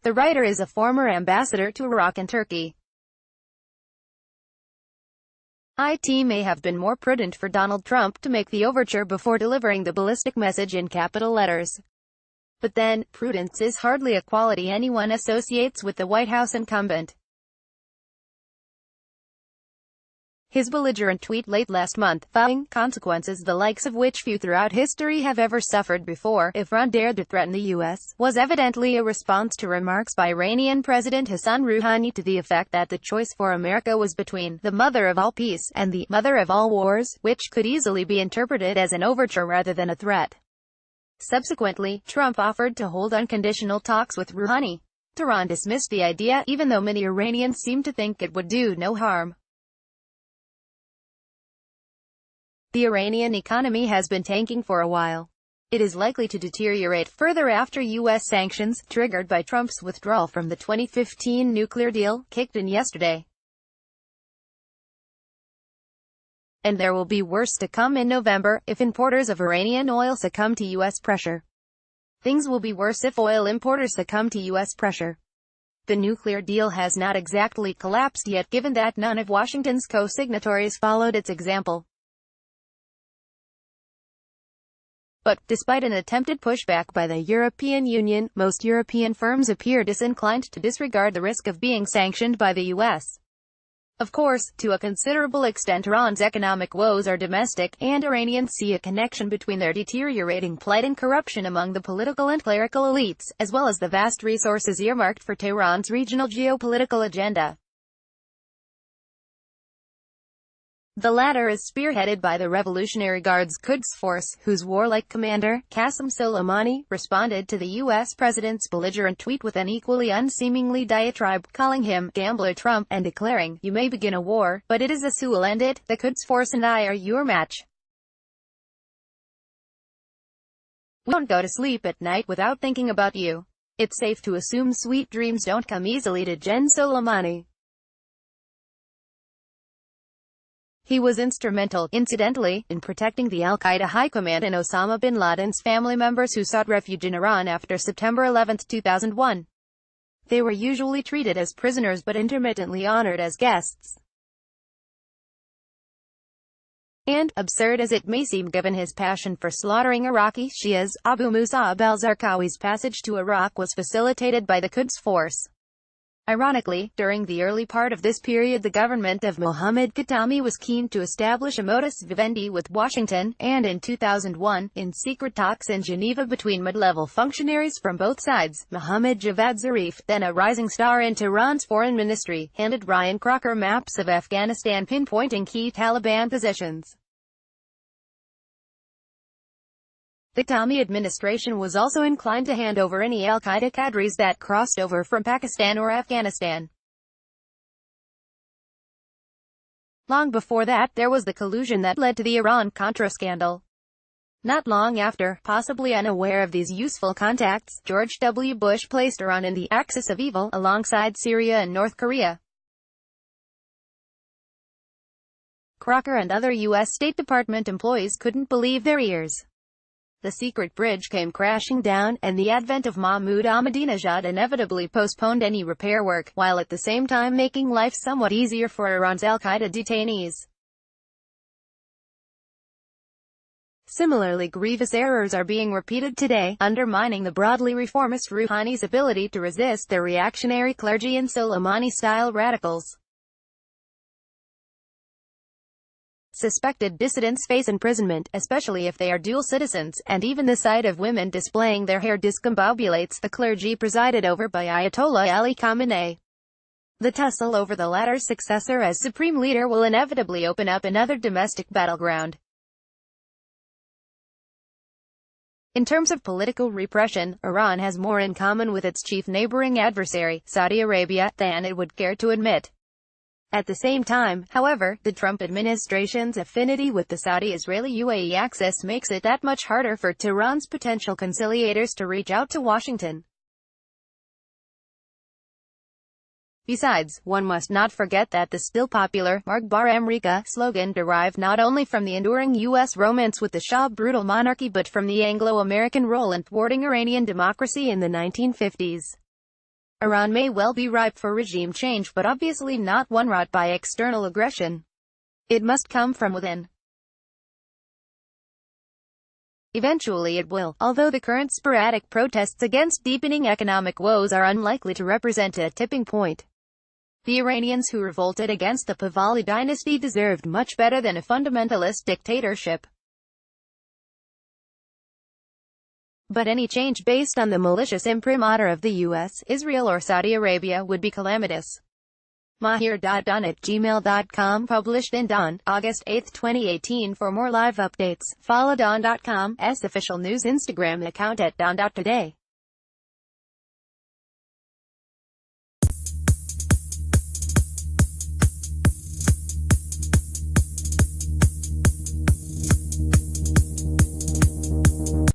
The writer is a former ambassador to Iraq and Turkey. It may have been more prudent for Donald Trump to make the overture before delivering the ballistic message in capital letters. But then, prudence is hardly a quality anyone associates with the White House incumbent. His belligerent tweet late last month, vowing consequences the likes of which few throughout history have ever suffered before, if Iran dared to threaten the U.S., was evidently a response to remarks by Iranian President Hassan Rouhani to the effect that the choice for America was between the mother of all peace and the mother of all wars, which could easily be interpreted as an overture rather than a threat. Subsequently, Trump offered to hold unconditional talks with Rouhani. Tehran dismissed the idea, even though many Iranians seem to think it would do no harm. The Iranian economy has been tanking for a while. It is likely to deteriorate further after U.S. sanctions, triggered by Trump's withdrawal from the 2015 nuclear deal, kicked in yesterday. And there will be worse to come in November, if importers of Iranian oil succumb to U.S. pressure. Things will be worse if oil importers succumb to U.S. pressure. The nuclear deal has not exactly collapsed yet, given that none of Washington's co-signatories followed its example. But, despite an attempted pushback by the European Union, most European firms appear disinclined to disregard the risk of being sanctioned by the U.S. Of course, to a considerable extent Iran's economic woes are domestic, and Iranians see a connection between their deteriorating plight and corruption among the political and clerical elites, as well as the vast resources earmarked for Tehran's regional geopolitical agenda. The latter is spearheaded by the Revolutionary Guard's Quds Force, whose warlike commander, Qasem Soleimani, responded to the U.S. president's belligerent tweet with an equally unseemly diatribe, calling him "Gambler Trump," and declaring, "You may begin a war, but it is us who will end it. The Quds Force and I are your match. We don't go to sleep at night without thinking about you. It's safe to assume sweet dreams don't come easily to Gen Soleimani." He was instrumental, incidentally, in protecting the al-Qaeda high command and Osama bin Laden's family members who sought refuge in Iran after September 11, 2001. They were usually treated as prisoners but intermittently honored as guests. And, absurd as it may seem given his passion for slaughtering Iraqi Shias, Abu Musab al-Zarqawi's passage to Iraq was facilitated by the Quds Force. Ironically, during the early part of this period the government of Mohammad Khatami was keen to establish a modus vivendi with Washington, and in 2001, in secret talks in Geneva between mid-level functionaries from both sides, Mohammad Javad Zarif, then a rising star in Tehran's foreign ministry, handed Ryan Crocker maps of Afghanistan pinpointing key Taliban positions. The Khatami administration was also inclined to hand over any al-Qaeda cadres that crossed over from Pakistan or Afghanistan. Long before that, there was the collusion that led to the Iran-Contra scandal. Not long after, possibly unaware of these useful contacts, George W. Bush placed Iran in the axis of evil, alongside Syria and North Korea. Crocker and other U.S. State Department employees couldn't believe their ears. The secret bridge came crashing down, and the advent of Mahmoud Ahmadinejad inevitably postponed any repair work, while at the same time making life somewhat easier for Iran's al-Qaeda detainees. Similarly grievous errors are being repeated today, undermining the broadly reformist Rouhani's ability to resist the reactionary clergy and Soleimani-style radicals. Suspected dissidents face imprisonment, especially if they are dual citizens, and even the sight of women displaying their hair discombobulates the clergy presided over by Ayatollah Ali Khamenei. The tussle over the latter's successor as supreme leader will inevitably open up another domestic battleground. In terms of political repression, Iran has more in common with its chief neighboring adversary, Saudi Arabia, than it would care to admit. At the same time, however, the Trump administration's affinity with the Saudi-Israeli-UAE axis makes it that much harder for Tehran's potential conciliators to reach out to Washington. Besides, one must not forget that the still popular "Marg Bar America" slogan derived not only from the enduring U.S. romance with the Shah brutal monarchy but from the Anglo-American role in thwarting Iranian democracy in the 1950s. Iran may well be ripe for regime change, but obviously not one wrought by external aggression. It must come from within. Eventually it will, although the current sporadic protests against deepening economic woes are unlikely to represent a tipping point. The Iranians who revolted against the Pahlavi dynasty deserved much better than a fundamentalist dictatorship. But any change based on the malicious imprimatur of the US, Israel or Saudi Arabia would be calamitous. mahir.don@gmail.com, published in Don, August 8, 2018. For more live updates, follow Don.com's official news Instagram account at don.today.